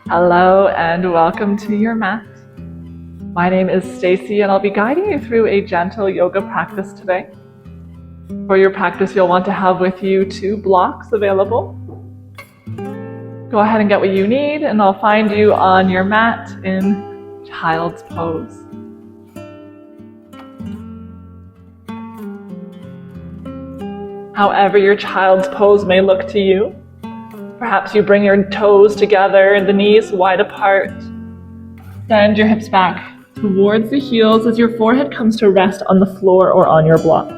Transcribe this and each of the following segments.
Hello and welcome to your mat. My name is Stacey and I'll be guiding you through a gentle yoga practice today. For your practice, you'll want to have with you 2 blocks available. Go ahead and get what you need and I'll find you on your mat in child's pose. However your child's pose may look to you, perhaps you bring your toes together and the knees wide apart. Bend your hips back towards the heels as your forehead comes to rest on the floor or on your block.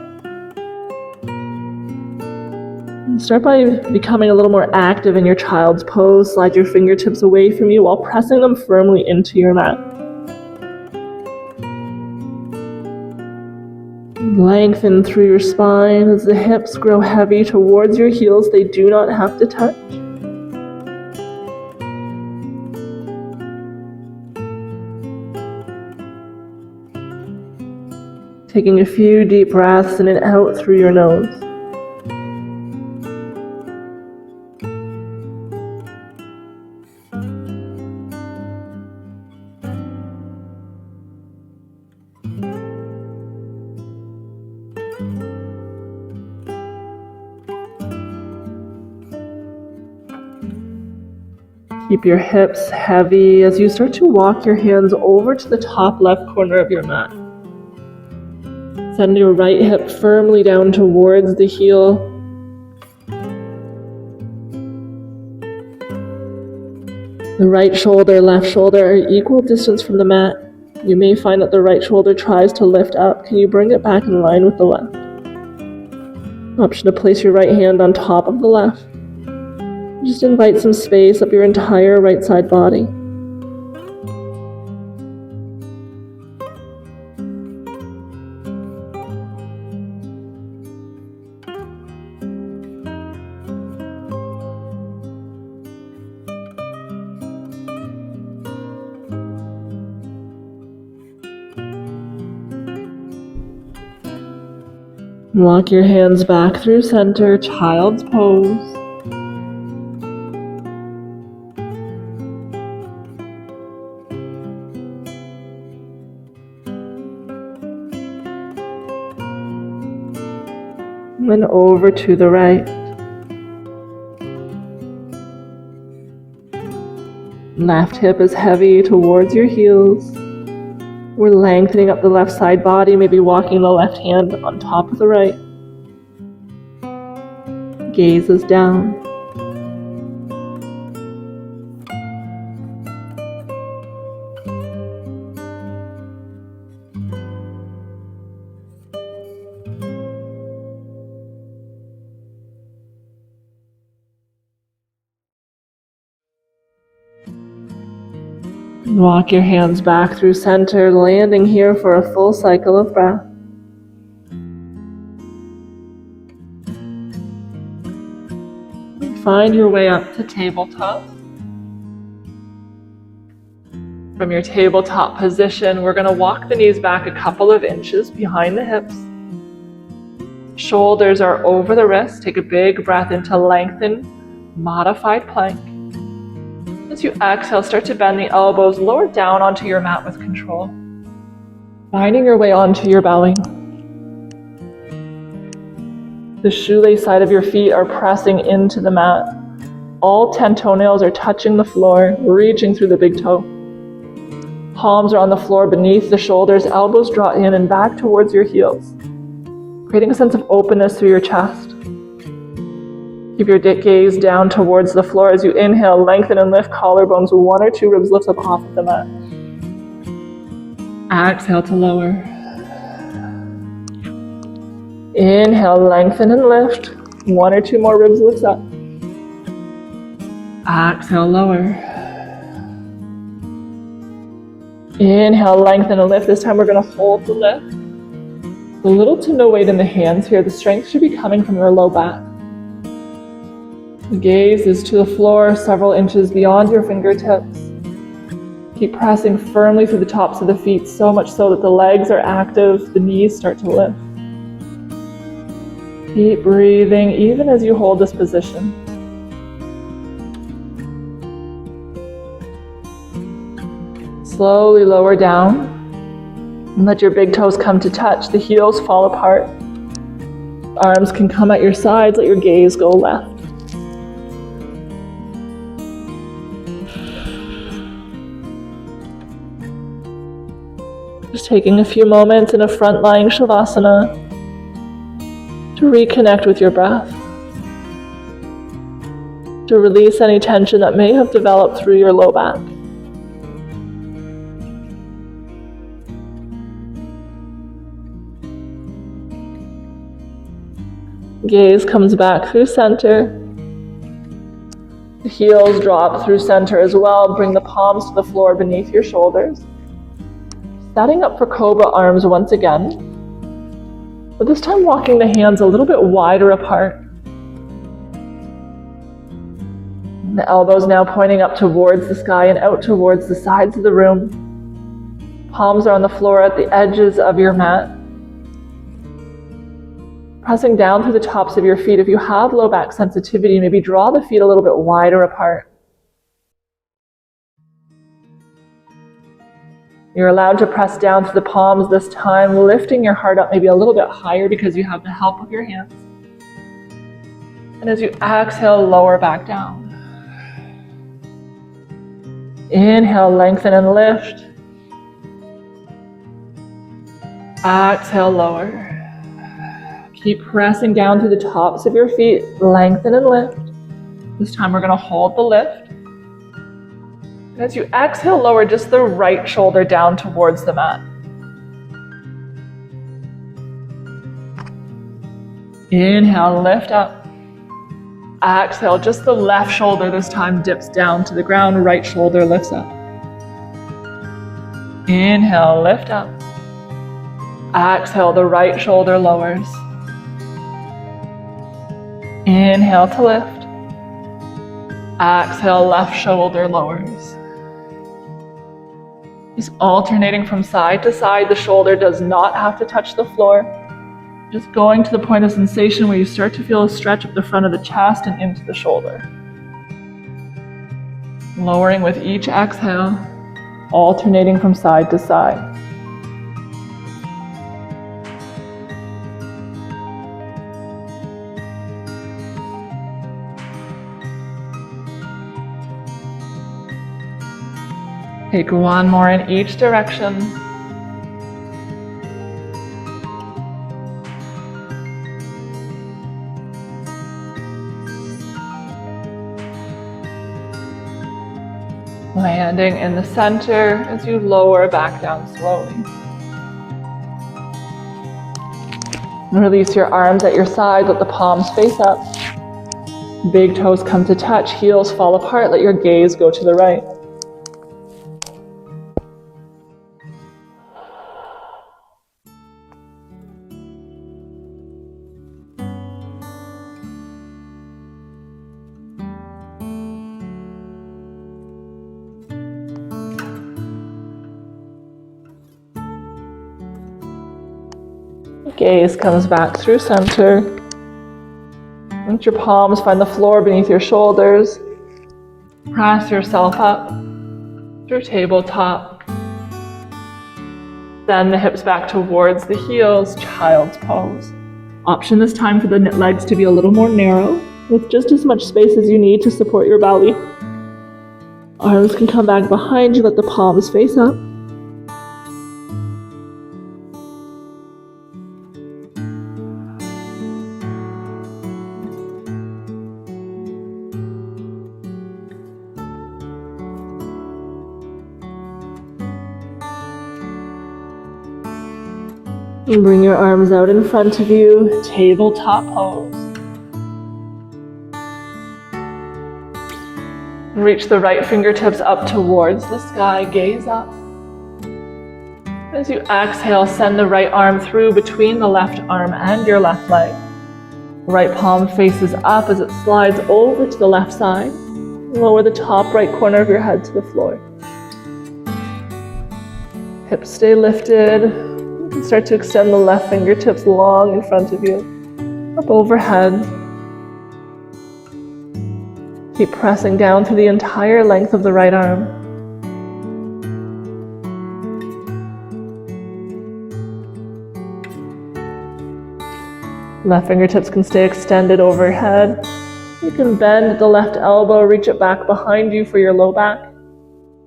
And start by becoming a little more active in your child's pose. Slide your fingertips away from you while pressing them firmly into your mat. Lengthen through your spine as the hips grow heavy towards your heels. They do not have to touch. Taking a few deep breaths in and out through your nose. Keep your hips heavy as you start to walk your hands over to the top left corner of your mat. Send your right hip firmly down towards the heel. The right shoulder, left shoulder are equal distance from the mat. You may find that the right shoulder tries to lift up. Can you bring it back in line with the left? Option to place your right hand on top of the left. Just invite some space up your entire right side body. Walk your hands back through center, child's pose. And over to the right. Left hip is heavy towards your heels. We're lengthening up the left side body, maybe walking the left hand on top of the right. Gaze is down. Walk your hands back through center, landing here for a full cycle of breath. Find your way up to tabletop. From your tabletop position, we're going to walk the knees back a couple of inches behind the hips. Shoulders are over the wrists. Take a big breath into lengthen, modified plank. As you exhale, start to bend the elbows, lower down onto your mat with control. Finding your way onto your belly. The shoelace side of your feet are pressing into the mat. All 10 toenails are touching the floor, reaching through the big toe. Palms are on the floor beneath the shoulders, elbows draw in and back towards your heels, creating a sense of openness through your chest. Keep your gaze down towards the floor as you inhale, lengthen and lift collarbones, 1 or 2 ribs lift up off of the mat. Exhale to lower. Inhale, lengthen and lift, 1 or 2 more ribs lifts up. Exhale, lower. Inhale, lengthen and lift. This time we're going to hold the lift. A little to no weight in the hands here. The strength should be coming from your low back. The gaze is to the floor, several inches beyond your fingertips. Keep pressing firmly through the tops of the feet, so much so that the legs are active, the knees start to lift. Keep breathing even as you hold this position. Slowly lower down and let your big toes come to touch. The heels fall apart. Arms can come at your sides. Let your gaze go left. Just taking a few moments in a front lying Shavasana to reconnect with your breath, to release any tension that may have developed through your low back. Gaze comes back through center. The heels drop through center as well. Bring the palms to the floor beneath your shoulders. Setting up for Cobra arms once again, but this time walking the hands a little bit wider apart. The elbows now pointing up towards the sky and out towards the sides of the room. Palms are on the floor at the edges of your mat. Pressing down through the tops of your feet. If you have low back sensitivity, maybe draw the feet a little bit wider apart. You're allowed to press down to the palms this time, lifting your heart up maybe a little bit higher because you have the help of your hands. And as you exhale, lower back down. Inhale, lengthen and lift. Exhale, lower. Keep pressing down to the tops of your feet, lengthen and lift. This time we're going to hold the lift. And as you exhale, lower just the right shoulder down towards the mat. Inhale, lift up. Exhale, just the left shoulder this time dips down to the ground, right shoulder lifts up. Inhale, lift up. Exhale, the right shoulder lowers. Inhale to lift. Exhale, left shoulder lowers. Just alternating from side to side. The shoulder does not have to touch the floor. Just going to the point of sensation where you start to feel a stretch up the front of the chest and into the shoulder. Lowering with each exhale, alternating from side to side. Take one more in each direction. Landing in the center as you lower back down slowly. Release your arms at your side, let the palms face up. Big toes come to touch, heels fall apart, let your gaze go to the right. Gaze comes back through center. Let your palms find the floor beneath your shoulders. Press yourself up through tabletop. Send the hips back towards the heels, child's pose. Option this time for the legs to be a little more narrow, with just as much space as you need to support your belly. Arms can come back behind you, let the palms face up. And bring your arms out in front of you, tabletop pose. Reach the right fingertips up towards the sky, gaze up. As you exhale, send the right arm through between the left arm and your left leg. Right palm faces up as it slides over to the left side. Lower the top right corner of your head to the floor. Hips stay lifted. Start to extend the left fingertips long in front of you, up overhead. Keep pressing down through the entire length of the right arm. Left fingertips can stay extended overhead. You can bend the left elbow, reach it back behind you for your low back.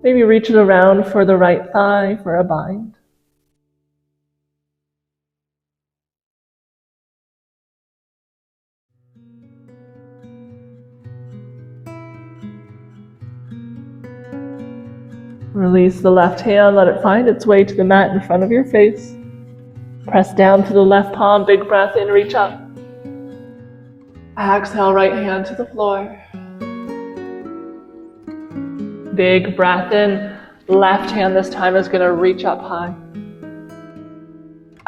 Maybe reach it around for the right thigh for a bind. Release the left hand, let it find its way to the mat in front of your face. Press down to the left palm, big breath in, reach up. Exhale, right hand to the floor. Big breath in, left hand this time is going to reach up high.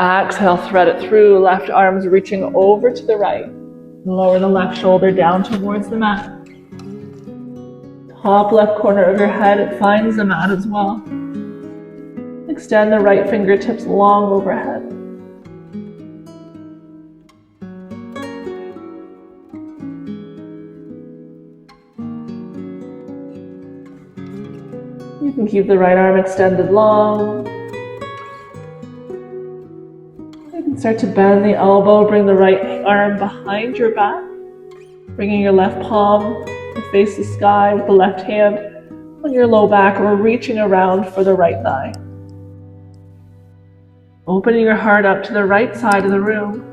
Exhale, thread it through, left arm's reaching over to the right. Lower the left shoulder down towards the mat. Top left corner of your head, it finds the mat as well. Extend the right fingertips long overhead. You can keep the right arm extended long. You can start to bend the elbow, bring the right arm behind your back, bringing your left palm to face the sky with the left hand on your low back. We're reaching around for the right thigh. Opening your heart up to the right side of the room.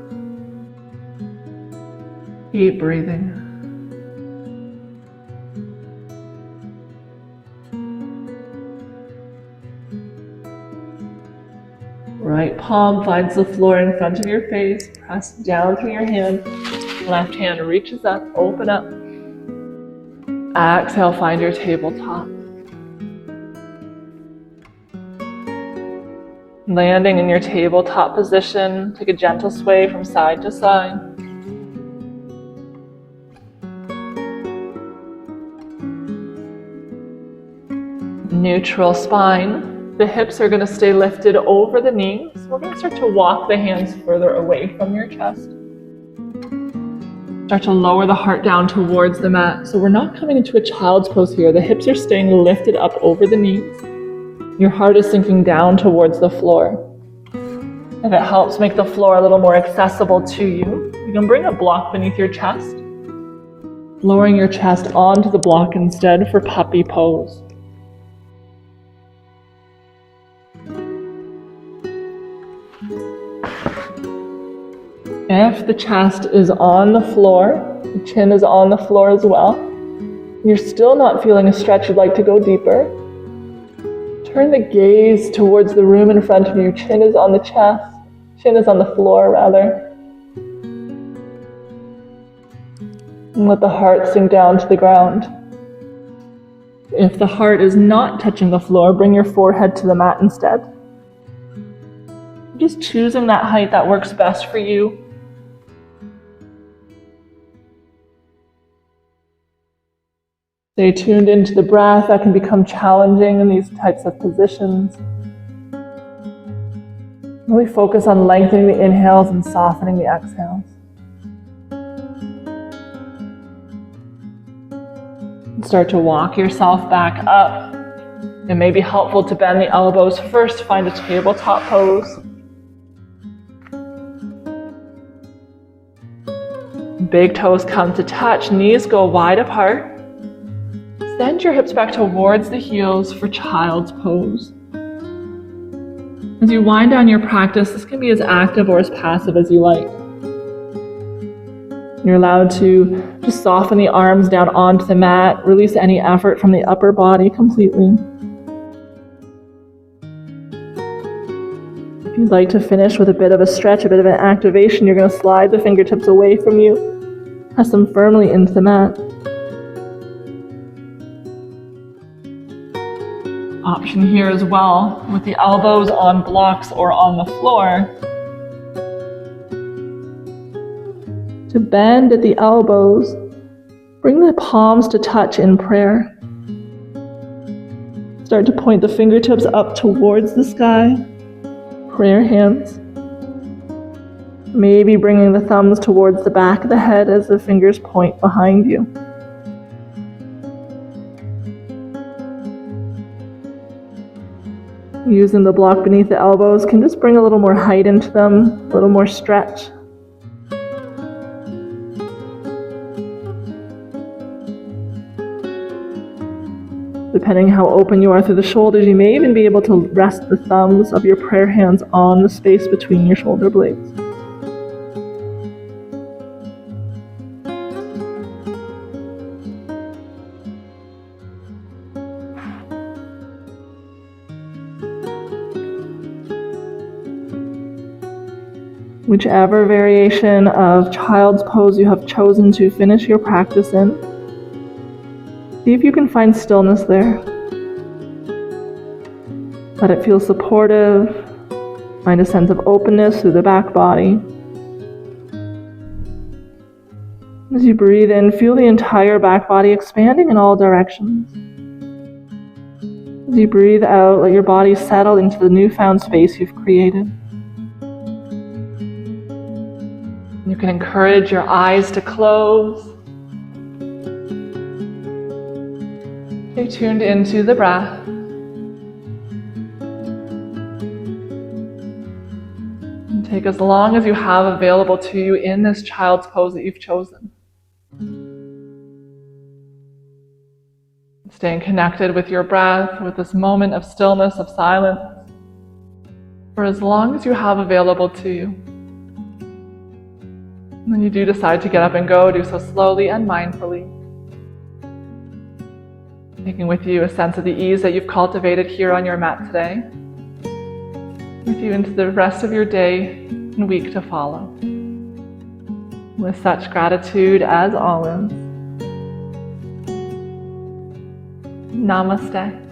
Keep breathing. Right palm finds the floor in front of your face. Press down through your hand. Left hand reaches up, open up. Exhale, find your tabletop. Landing in your tabletop position, take a gentle sway from side to side. Neutral spine. The hips are going to stay lifted over the knees. We're going to start to walk the hands further away from your chest. Start to lower the heart down towards the mat. So we're not coming into a child's pose here. The hips are staying lifted up over the knees. Your heart is sinking down towards the floor. If it helps make the floor a little more accessible to you, you can bring a block beneath your chest, lowering your chest onto the block instead for puppy pose. If the chest is on the floor, the chin is on the floor as well, and you're still not feeling a stretch, you'd like to go deeper, turn the gaze towards the room in front of you. Chin is on the chest, chin is on the floor rather. And let the heart sink down to the ground. If the heart is not touching the floor, bring your forehead to the mat instead. Just choosing that height that works best for you. Stay tuned into the breath. That can become challenging in these types of positions. Really focus on lengthening the inhales and softening the exhales. Start to walk yourself back up. It may be helpful to bend the elbows first. Find a tabletop pose. Big toes come to touch. Knees go wide apart. Send your hips back towards the heels for child's pose. As you wind down your practice, this can be as active or as passive as you like. You're allowed to just soften the arms down onto the mat, release any effort from the upper body completely. If you'd like to finish with a bit of a stretch, a bit of an activation, you're going to slide the fingertips away from you, press them firmly into the mat. Option here as well, with the elbows on blocks or on the floor, to bend at the elbows, bring the palms to touch in prayer. Start to point the fingertips up towards the sky, prayer hands. Maybe bringing the thumbs towards the back of the head as the fingers point behind you. Using the block beneath the elbows can just bring a little more height into them, a little more stretch. Depending how open you are through the shoulders, you may even be able to rest the thumbs of your prayer hands on the space between your shoulder blades. Whichever variation of child's pose you have chosen to finish your practice in, see if you can find stillness there. Let it feel supportive. Find a sense of openness through the back body. As you breathe in, feel the entire back body expanding in all directions. As you breathe out, let your body settle into the newfound space you've created. You can encourage your eyes to close. Stay tuned into the breath. And take as long as you have available to you in this child's pose that you've chosen. Staying connected with your breath, with this moment of stillness, of silence, for as long as you have available to you. When you do decide to get up and go, do so slowly and mindfully, taking with you a sense of the ease that you've cultivated here on your mat today, with you into the rest of your day and week to follow. With such gratitude as always. Namaste.